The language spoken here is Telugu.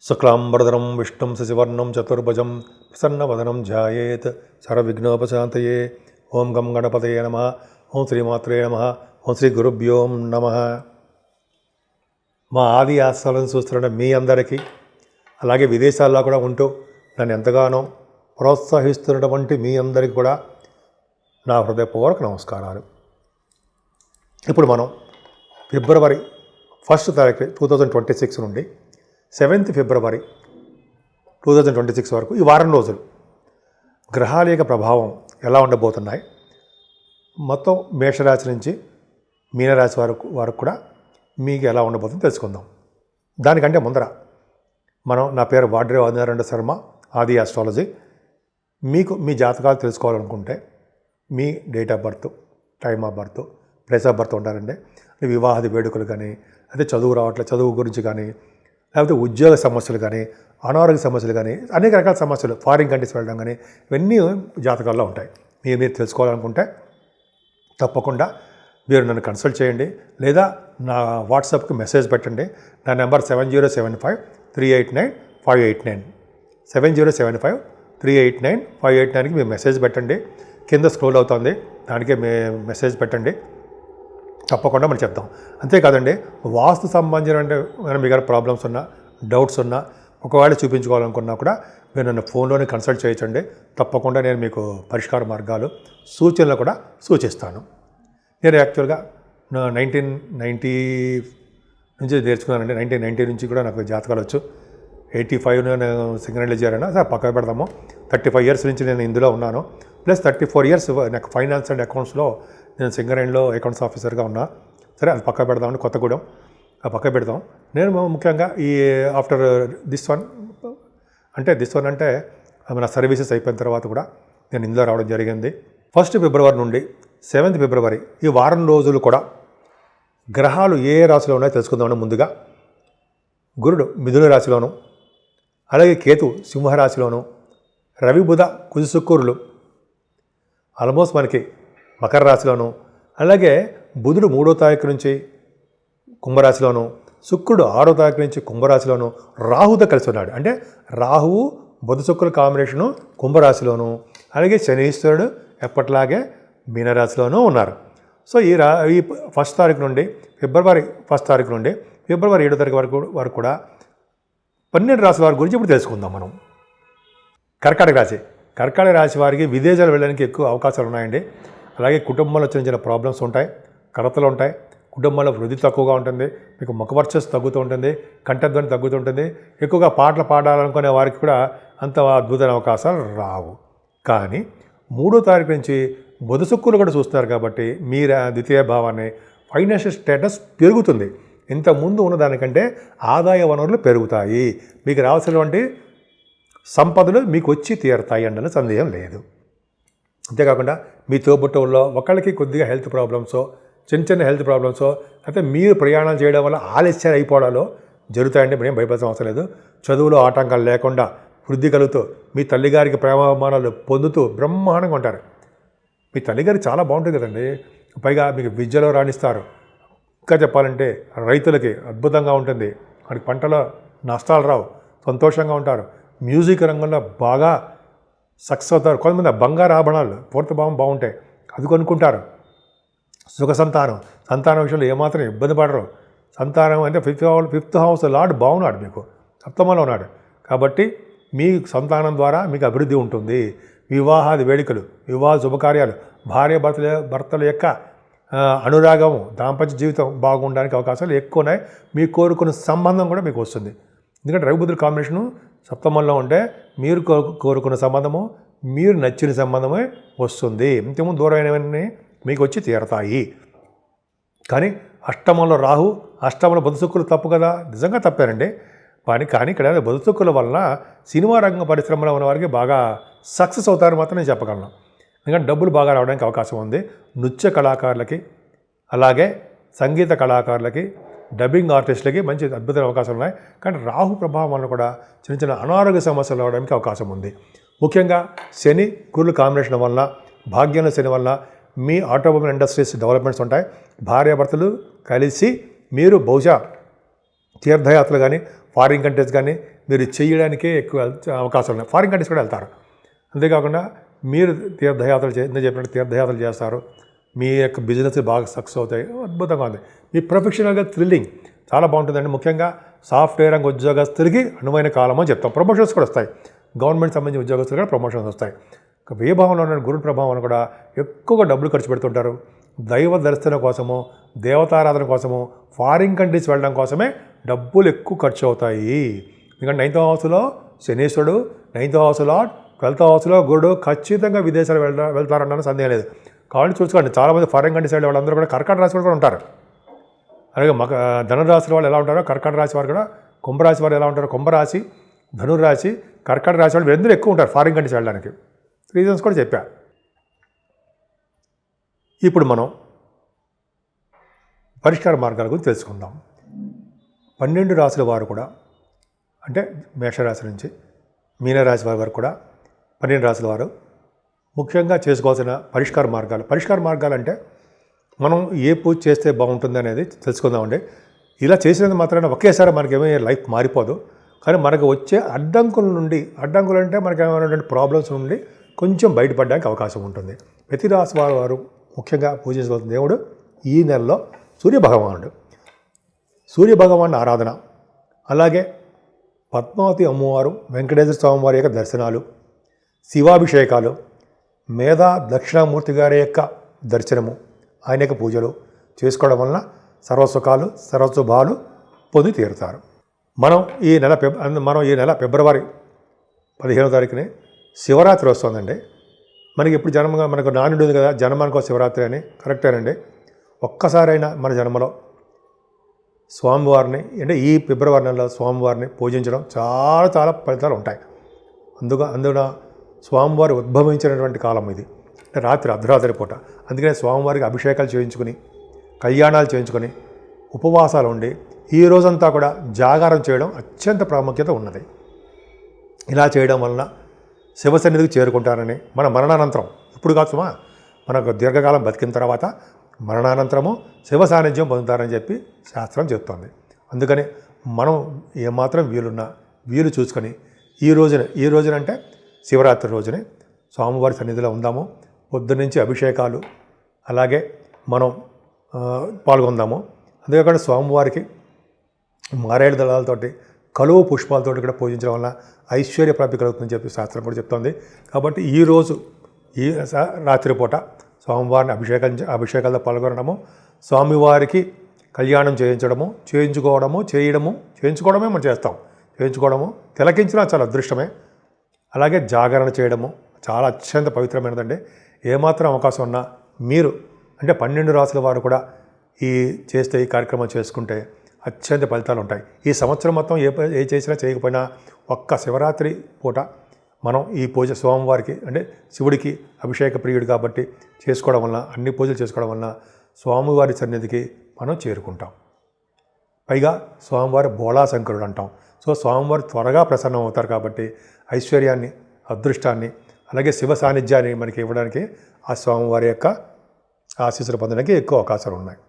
శుక్లాంబరధరం విష్ణుం శశివర్ణం చతుర్భుజం ప్రసన్నవదనం ధ్యాయేత్ సర్వవిఘ్నోపశాంతయే. ఓం గం గణపతయే నమః. ఓం శ్రీమాత్రే నమః. ఓం శ్రీ గురుభ్యో నమః. మా ఆది ఆస్థానాలను చూస్తున్న మీ అందరికీ, అలాగే విదేశాల్లో కూడా ఉంటూ నన్ను ఎంతగానో ప్రోత్సహిస్తున్నటువంటి మీ అందరికీ కూడా నా హృదయపూర్వక నమస్కారాలు. ఇప్పుడు మనం ఫిబ్రవరి 1 తారీఖు 2026 నుండి 7th ఫిబ్రవరి 2026 వరకు ఈ వారం రోజులు గ్రహాల యొక్క ప్రభావం ఎలా ఉండబోతున్నాయి, మొత్తం మేషరాశి నుంచి మీనరాశి వరకు కూడా మీకు ఎలా ఉండబోతుందో తెలుసుకుందాం. దానికంటే ముందర నా పేరు వాడ్రే ఆదినారాయణ శర్మ, ఆది ఆస్ట్రాలజీ. మీకు మీ జాతకాలు తెలుసుకోవాలనుకుంటే మీ date of birth, time of birth, place of birth ఉంటారండి. వివాహాది వేడుకలు కానీ, అదే చదువు రావట్లేదు చదువు గురించి కానీ, లేకపోతే ఉద్యోగ సమస్యలు కానీ, అనారోగ్య సమస్యలు కానీ, అనేక రకాల సమస్యలు, ఫారిన్ కంట్రీస్ వెళ్ళడం కానీ, ఇవన్నీ జాతకాల్లో ఉంటాయి. మీరు తెలుసుకోవాలనుకుంటే తప్పకుండా మీరు నన్ను కన్సల్ట్ చేయండి, లేదా నా వాట్సాప్కి మెసేజ్ పెట్టండి. నా నెంబర్ 7075389589 7075389589కి మీరు మెసేజ్ పెట్టండి. కింద స్క్రోల్ అవుతుంది, దానికే మెసేజ్ పెట్టండి. తప్పకుండా మనం చెప్తాం. అంతేకాదండి, వాస్తు సంబంధించిన మీకు ప్రాబ్లమ్స్ ఉన్నా, డౌట్స్ ఉన్నా, ఒకవేళ చూపించుకోవాలనుకున్నా కూడా మీరు నన్ను ఫోన్లోనే కన్సల్ట్ చేయొచ్చండి. తప్పకుండా నేను మీకు పరిష్కార మార్గాలు, సూచనలు కూడా సూచిస్తాను. నేను యాక్చువల్గా 1990 నుంచి నేర్చుకున్నానండి. 1990 నుంచి కూడా నాకు జాతకాలు వచ్చు. 85 నేను సింగరేణిలో చేరాను. అసలు పక్కన పెడదాము. 35 ఇయర్స్ నుంచి నేను ఇందులో ఉన్నాను. ప్లస్ 34 ఇయర్స్ నాకు ఫైనాన్స్ అండ్ అకౌంట్స్లో నేను సింగరేణిలో అకౌంట్స్ ఆఫీసర్గా ఉన్నా. సరే, అది పక్క పెడదామని, కొత్తగూడెం పక్క పెడదాం. నేను ముఖ్యంగా ఈ ఆఫ్టర్ దిస్ వన్ అంటే నా సర్వీసెస్ అయిపోయిన తర్వాత కూడా నేను ఇందులో రావడం జరిగింది. 1 ఫిబ్రవరి నుండి 7th ఫిబ్రవరి ఈ వారం రోజులు కూడా గ్రహాలు ఏ రాశిలో ఉన్నాయో తెలుసుకుందామని ముందుగా గురుడు మిథున రాశిలోను, అలాగే కేతు సింహరాశిలోను, రవి బుధ కుజ శుక్రులు ఆల్మోస్ట్ మనకి మకర రాశిలోను, అలాగే బుధుడు 3వ తారీఖు నుంచి కుంభరాశిలోను, శుక్రుడు 6వ తారీఖు నుంచి కుంభరాశిలోను, రాహుతో కలిసి ఉన్నాడు. అంటే రాహువు బుధ శుక్రుల కాంబినేషను కుంభరాశిలోను, అలాగే శనీశ్వరుడు ఎప్పటిలాగే మీనరాశిలోనూ ఉన్నారు. సో ఈ 1st తారీఖు నుండి ఫిబ్రవరి 1st తారీఖు నుండి ఫిబ్రవరి 7వ తారీఖు వరకు కూడా 12 రాశుల వారి గురించి ఇప్పుడు తెలుసుకుందాం మనం. కర్కాటక రాశి వారికి విదేశాలు వెళ్ళడానికి ఎక్కువ అవకాశాలు ఉన్నాయండి. అలాగే కుటుంబంలో చిన్న చిన్న ప్రాబ్లమ్స్ ఉంటాయి, కలతలు ఉంటాయి, కుటుంబంలో వృద్ధి తక్కువగా ఉంటుంది, మీకు ముఖవర్చస్సు తగ్గుతూ ఉంటుంది, కంఠధ్వని తగ్గుతూ ఉంటుంది. ఎక్కువగా పాటలు పాడాలనుకునే వారికి కూడా అంత అద్భుతమైన అవకాశాలు రావు. కానీ 3వ తారీఖు నుంచి బుధ శుక్రులు కూడా చూస్తున్నారు కాబట్టి మీ ద్వితీయ భావాన్ని, ఫైనాన్షియల్ స్టేటస్ పెరుగుతుంది. ఇంతకుముందు ఉన్నదానికంటే ఆదాయ వనరులు పెరుగుతాయి. మీకు రావాల్సినటువంటి సంపదలు మీకు వచ్చి తీరుతాయి అంటే సందేహం లేదు. అంతేకాకుండా మీ తోబుట్టువుల్లో ఒకళ్ళకి కొద్దిగా హెల్త్ ప్రాబ్లమ్సో, చిన్న హెల్త్ ప్రాబ్లమ్సో, అయితే మీరు ప్రయాణాలు చేయడం వల్ల ఆలస్యాలు అయిపోవడాలో జరుగుతాయండి. మేము భయపడాల్సిన అవసరం లేదు. చదువులో ఆటంకాలు లేకుండా వృద్ధి కలుగుతూ మీ తల్లిగారికి ప్రేమాభిమానాలు పొందుతూ బ్రహ్మాండంగా ఉంటారు. మీ తల్లిగారికి చాలా బాగుంటుంది కదండి. పైగా మీకు విద్యలో రాణిస్తారు. ఇంకా చెప్పాలంటే రైతులకి అద్భుతంగా ఉంటుంది. వాడికి పంటలో నష్టాలు రావు, సంతోషంగా ఉంటారు. మ్యూజిక్ రంగంలో బాగా సక్సెస్ అవుతారు. కొంతమంది బంగారు ఆభరణాలు పూర్తభావం బాగుంటాయి, అది కొనుక్కుంటారు. సుఖ సంతానం విషయంలో ఏమాత్రం ఇబ్బంది పడరు. సంతానం అంటే 5th హౌస్ లార్డ్ బాగున్నాడు, మీకు సప్తమంలో ఉన్నాడు. కాబట్టి మీ సంతానం ద్వారా మీకు అభివృద్ధి ఉంటుంది. వివాహాది వేడుకలు, వివాహ శుభకార్యాలు, భర్తల యొక్క అనురాగము, దాంపత్య జీవితం బాగుండడానికి అవకాశాలు ఎక్కువ ఉన్నాయి. మీరు కోరుకున్న సంబంధం కూడా మీకు వస్తుంది. ఎందుకంటే రవి బుధుల కాంబినేషను సప్తమంలో ఉంటే మీరు కోరుకున్న సంబంధము, మీరు నచ్చిన సంబంధమే వస్తుంది. ఇంతకుముందు దూరమైనవన్నీ మీకు వచ్చి తీరతాయి. కానీ అష్టమంలో రాహు, అష్టమంలో బుధ శుక్రులు తప్పు కదా, నిజంగా తప్పారండి. కానీ ఇక్కడ బుధ శుక్రుల వలన సినిమా రంగ పరిశ్రమలో ఉన్న వారికి బాగా సక్సెస్ అవుతారని మాత్రం నేను చెప్పగలను. ఎందుకంటే డబ్బులు బాగా రావడానికి అవకాశం ఉంది. నృత్య కళాకారులకి, అలాగే సంగీత కళాకారులకి, డబ్బింగ్ ఆర్టిస్టులకి మంచి అద్భుతమైన అవకాశాలు ఉన్నాయి. కానీ రాహు ప్రభావం వల్ల కూడా చిన్న అనారోగ్య సమస్యలు రావడానికి అవకాశం ఉంది. ముఖ్యంగా శని గురుల కాంబినేషన్ వల్ల, భాగ్యంలో శని వల్ల మీ ఆటోమొబైల్ ఇండస్ట్రీస్ డెవలప్మెంట్స్ ఉంటాయి. భార్యాభర్తలు కలిసి మీరు బహుశా తీర్థయాత్రలు కానీ, ఫారిన్ కంట్రీస్ కానీ, మీరు చేయడానికే ఎక్కువ అవకాశాలు ఉన్నాయి. ఫారిన్ కంట్రీస్ కూడా వెళ్తారు. అంతేకాకుండా మీరు తీర్థయాత్రలు ఎందుకు చెప్పినట్టు తీర్థయాత్రలు చేస్తారు. మీ యొక్క బిజినెస్ బాగా సక్సెస్ అవుతాయి. అద్భుతంగా ఉంది. మీ ప్రొఫెషనల్గా థ్రిల్లింగ్ చాలా బాగుంటుందండి. ముఖ్యంగా సాఫ్ట్వేర్ రంగ ఉద్యోగస్తులకి అనువైన కాలం అని చెప్తాం. ప్రమోషన్స్ కూడా వస్తాయి. గవర్నమెంట్ సంబంధించిన ఉద్యోగస్తులు కూడా ప్రమోషన్స్ వస్తాయి. వ్యయభావంలో ఉన్న గురు ప్రభావం కూడా ఎక్కువగా డబ్బులు ఖర్చు పెడుతుంటారు. దైవ దర్శనం కోసము, దేవతారాధన కోసము, ఫారిన్ కంట్రీస్ వెళ్ళడం కోసమే డబ్బులు ఎక్కువ ఖర్చు అవుతాయి. ఎందుకంటే 9th హౌస్లో శనీశ్వరుడు, 9th హౌస్లో 12th హౌస్లో గురుడు ఖచ్చితంగా విదేశాలు వెళ్తారన్న సందేహం లేదు. కాబట్టి చూసుకోండి, చాలామంది ఫారిన్ కంట్రీస్ వెళ్ళే వాళ్ళందరూ కూడా కర్కాటక రాశి కూడా ఉంటారు. అలాగే ధనురాశి వాళ్ళు ఎలా ఉంటారో కర్కాటక రాశి వారు కూడా, కుంభరాశి వారు ఎలా ఉంటారో కుంభరాశి, ధనురాశి, కర్కాటక రాశి వాళ్ళు వీరందరూ ఎక్కువ ఉంటారు ఫారిన్ కంట్రీస్ వెళ్ళడానికి. రీజన్స్ కూడా చెప్పా. ఇప్పుడు మనం పరిష్కార మార్గాల గురించి తెలుసుకుందాం. 12 రాశుల వారు కూడా, అంటే మేషరాశి నుంచి మీనరాశి వారి వరకు కూడా 12 రాశుల వారు ముఖ్యంగా చేసుకోవాల్సిన పరిష్కార మార్గాలు అంటే మనం ఏ పూజ చేస్తే బాగుంటుంది అనేది తెలుసుకుందామండి. ఇలా చేసినందుకు మాత్రాన ఒకేసారి మనకేమీ లైఫ్ మారిపోదు. కానీ మనకు వచ్చే అడ్డంకులు అంటే మనకు ఏమైనా ప్రాబ్లమ్స్ నుండి కొంచెం బయటపడడానికి అవకాశం ఉంటుంది. ప్రతి రాశి వారు ముఖ్యంగా పూజించవలసిన దేవుడు ఈ నెలలో సూర్యభగవాను ఆరాధన, అలాగే పద్మావతి అమ్మవారు, వెంకటేశ్వర స్వామి వారి యొక్క దర్శనాలు, శివాభిషేకాలు, మేధా దక్షిణామూర్తి గారి యొక్క దర్శనము, ఆయన యొక్క పూజలు చేసుకోవడం వలన సర్వసుఖాలు సర్వశుభాలు పొంది తీరుతారు. మనం ఈ నెల ఫిబ్రవరి 15వ తారీఖుని శివరాత్రి వస్తుందండి. మనకి ఇప్పుడు మనకు నానుడు ఉంది కదా, జన్మానికో శివరాత్రి అని. కరెక్టేనండి. ఒక్కసారైనా మన జన్మలో స్వామివారిని, అంటే ఈ ఫిబ్రవరి నెలలో స్వామివారిని పూజించడం చాలా ఫలితాలు ఉంటాయి. అందున స్వామివారి ఉద్భవించినటువంటి కాలం ఇది, అంటే అర్ధరాత్రి పూట. అందుకనే స్వామివారికి అభిషేకాలు చేయించుకుని, కళ్యాణాలు చేయించుకొని, ఉపవాసాలు ఉండి ఈ రోజంతా కూడా జాగారం చేయడం అత్యంత ప్రాముఖ్యత ఉన్నది. ఇలా చేయడం వలన శివ సన్నిధికి చేరుకుంటారని, మన మరణానంతరం, ఇప్పుడు కాదు సుమా, మనకు దీర్ఘకాలం బతికిన తర్వాత మరణానంతరము శివ సాన్నిధ్యం పొందుతారని చెప్పి శాస్త్రం చెప్తోంది. అందుకని మనం ఏమాత్రం వీలు చూసుకొని ఈ రోజున అంటే శివరాత్రి రోజునే స్వామివారి సన్నిధిలో ఉందాము. పొద్దున్నుంచి అభిషేకాలు అలాగే మనం పాల్గొందాము. అంతేకాకుండా స్వామివారికి మారేడు దళాలతోటి, కలువ పుష్పాలతోటి కూడా పూజించడం వల్ల ఐశ్వర్య ప్రాప్తి కలుగుతుందని చెప్పి శాస్త్రం కూడా చెప్తోంది. కాబట్టి ఈ రాత్రిపూట స్వామివారిని అభిషేకాలతో పాల్గొనడము, స్వామివారికి కళ్యాణం చేయించుకోవడమే మనం చేస్తాం. తిలకించినా చాలా అదృష్టమే. అలాగే జాగరణ చేయడము చాలా అత్యంత పవిత్రమైనదండి. ఏమాత్రం అవకాశం ఉన్నా మీరు, అంటే 12 రాశుల వారు కూడా ఈ కార్యక్రమం చేసుకుంటే అత్యంత ఫలితాలు ఉంటాయి. ఈ సంవత్సరం మొత్తం ఏ చేసినా చేయకపోయినా ఒక్క శివరాత్రి పూట మనం ఈ పూజ స్వామివారికి, అంటే శివుడికి అభిషేక ప్రియుడు కాబట్టి చేసుకోవడం వలన, అన్ని పూజలు చేసుకోవడం వలన స్వామివారి సన్నిధికి మనం చేరుకుంటాం. పైగా స్వామివారి బోళాశంకరుడు అంటాం. సో స్వామివారు త్వరగా ప్రసన్నం అవుతారు కాబట్టి ఐశ్వర్యాన్ని, అదృష్టాన్ని, అలాగే శివ సాన్నిధ్యాన్ని మనకి ఇవ్వడానికి ఆ స్వామివారి యొక్క ఆశీస్సులు పొందడానికి ఎక్కువ అవకాశాలు ఉన్నాయి.